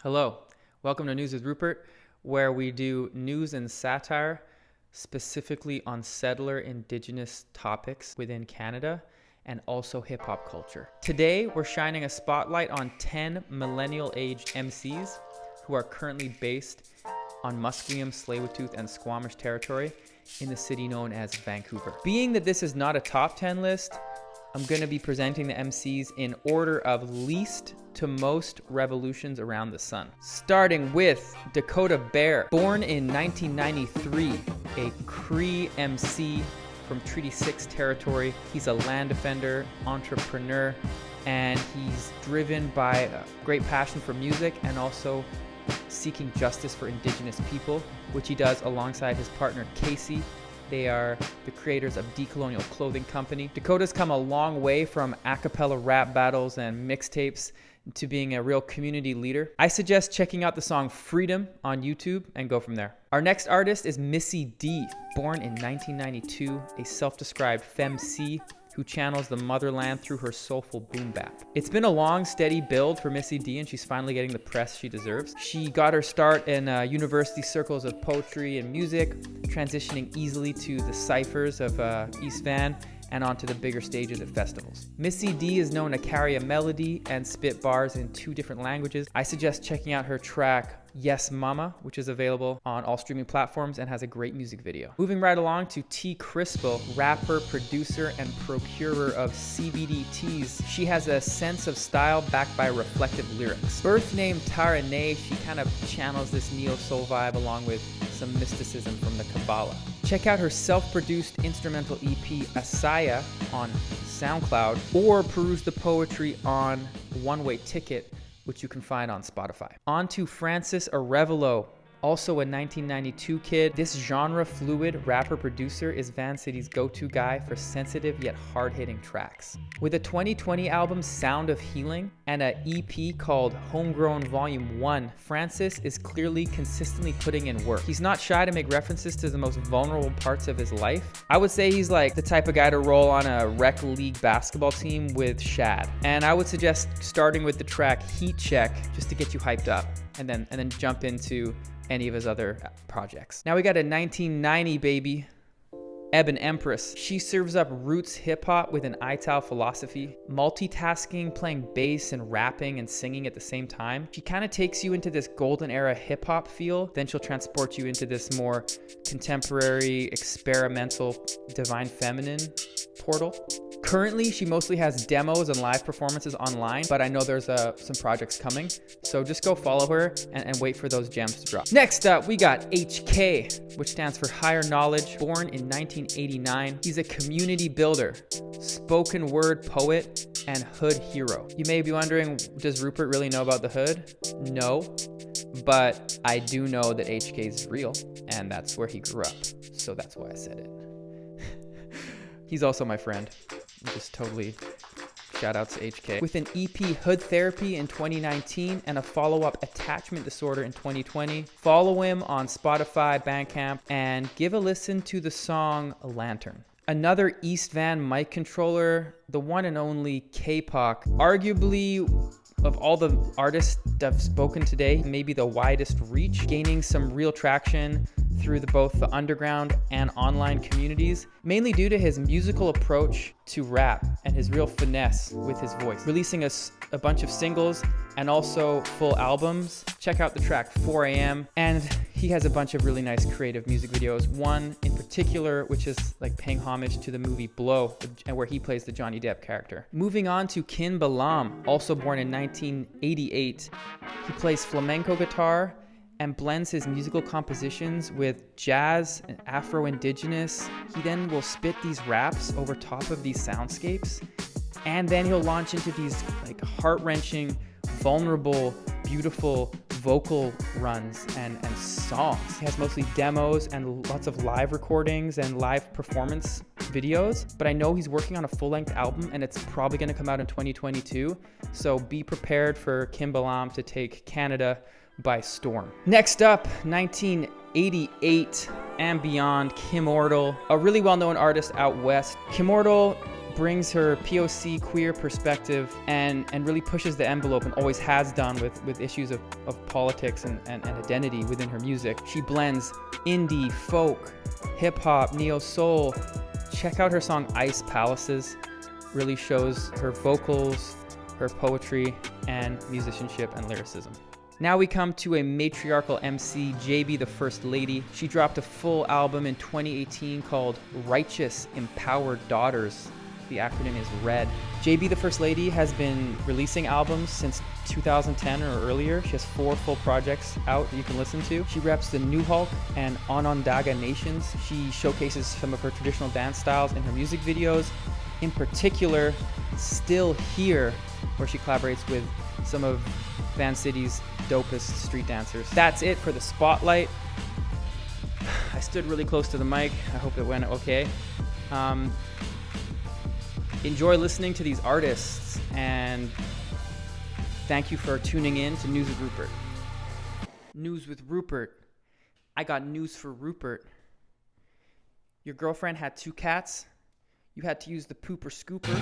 Hello, welcome to News with Rupert, where we do news and satire specifically on settler Indigenous topics within Canada and also hip-hop culture. Today, we're shining a spotlight on 10 millennial-aged MCs who are currently based on Musqueam, Tsleil-Waututh, and Squamish territory in the city known as Vancouver. Being that this is not a top 10 list, I'm going to be presenting the MCs in order of least to most revolutions around the sun. Starting with Dakota Bear, born in 1993, a Cree MC from Treaty 6 territory. He's a land defender, entrepreneur, and he's driven by a great passion for music and also seeking justice for Indigenous people, which he does alongside his partner Casey. They are the creators of Decolonial Clothing Company. Dakota's come a long way from a cappella rap battles and mixtapes to being a real community leader. I suggest checking out the song Freedom on YouTube and go from there. Our next artist is Missy D, born in 1992, a self-described femc who channels the motherland through her soulful boom bap. It's been a long, steady build for Missy D, and she's finally getting the press she deserves. She got her start in university circles of poetry and music, transitioning easily to the ciphers of East Van and onto the bigger stages at festivals. Missy D is known to carry a melody and spit bars in 2 different languages. I suggest checking out her track Yes Mama, which is available on all streaming platforms and has a great music video. Moving right along to T Crispo, rapper, producer, and procurer of CBD teas. She has a sense of style backed by reflective lyrics. Birth name Tara Nay, she kind of channels this neo-soul vibe along with some mysticism from the Kabbalah. Check out her self-produced instrumental EP Asaya on SoundCloud, or peruse the poetry on One Way Ticket, which you can find on Spotify. On to Francis Arevalo, also a 1992 kid. This genre-fluid rapper-producer is Van City's go-to guy for sensitive yet hard-hitting tracks. With a 2020 album, Sound of Healing, and an EP called Homegrown Volume 1, Francis is clearly consistently putting in work. He's not shy to make references to the most vulnerable parts of his life. I would say he's like the type of guy to roll on a rec league basketball team with Shad. And I would suggest starting with the track Heat Check just to get you hyped up, and then jump into any of his other projects. Now we got a 1990 baby, Ebon Empress. She serves up roots hip-hop with an ITAL philosophy, multitasking, playing bass and rapping and singing at the same time. She kind of takes you into this golden era hip-hop feel, then she'll transport you into this more contemporary, experimental, divine feminine portal. Currently, she mostly has demos and live performances online, but I know there's some projects coming, so just go follow her and wait for those gems to drop. Next up, we got HK, which stands for Higher Knowledge, born in 1989. He's a community builder, spoken word poet, and hood hero. You may be wondering, does Rupert really know about the hood? No, but I do know that HK is real, and that's where he grew up, so that's why I said it. He's also my friend. Just totally shout out to HK. With an EP Hood Therapy in 2019 and a follow-up Attachment Disorder in 2020. Follow him on Spotify, Bandcamp, and give a listen to the song Lantern. Another East Van mic controller, the one and only K-Pop. Arguably, of all the artists that have spoken today, maybe the widest reach, gaining some real traction through both the underground and online communities, mainly due to his musical approach to rap and his real finesse with his voice. Releasing a bunch of singles and also full albums. Check out the track 4 AM, and he has a bunch of really nice creative music videos. One in particular, which is like paying homage to the movie Blow, and where he plays the Johnny Depp character. Moving on to Kin Balam, also born in 1988. He plays flamenco guitar and blends his musical compositions with jazz and Afro-Indigenous. He then will spit these raps over top of these soundscapes, and then he'll launch into these like heart-wrenching, vulnerable, beautiful vocal runs and songs. He has mostly demos and lots of live recordings and live performance videos, but I know he's working on a full-length album, and it's probably going to come out in 2022, so be prepared for Kin Balam to take Canada by storm. Next up, 1988 and beyond, Kim Ordle, a really well-known artist out west. Kim Ordle brings her POC queer perspective and really pushes the envelope, and always has done with issues of politics and identity within her music. She blends indie, folk, hip hop, neo soul. Check out her song Ice Palaces. Really shows her vocals, her poetry, and musicianship and lyricism. Now we come to a matriarchal MC, JB the First Lady. She dropped a full album in 2018 called Righteous Empowered Daughters. The acronym is RED. JB the First Lady has been releasing albums since 2010 or earlier. She has 4 full projects out that you can listen to. She reps the New Hulk and Onondaga nations. She showcases some of her traditional dance styles in her music videos. In particular, Still Here, where she collaborates with some of Van City's dopest street dancers. That's it for the spotlight. I stood really close to the mic. I hope it went okay. Enjoy listening to these artists, and thank you for tuning in to News with Rupert. News with Rupert. I got news for Rupert. Your girlfriend had 2 cats. You had to use the pooper scooper.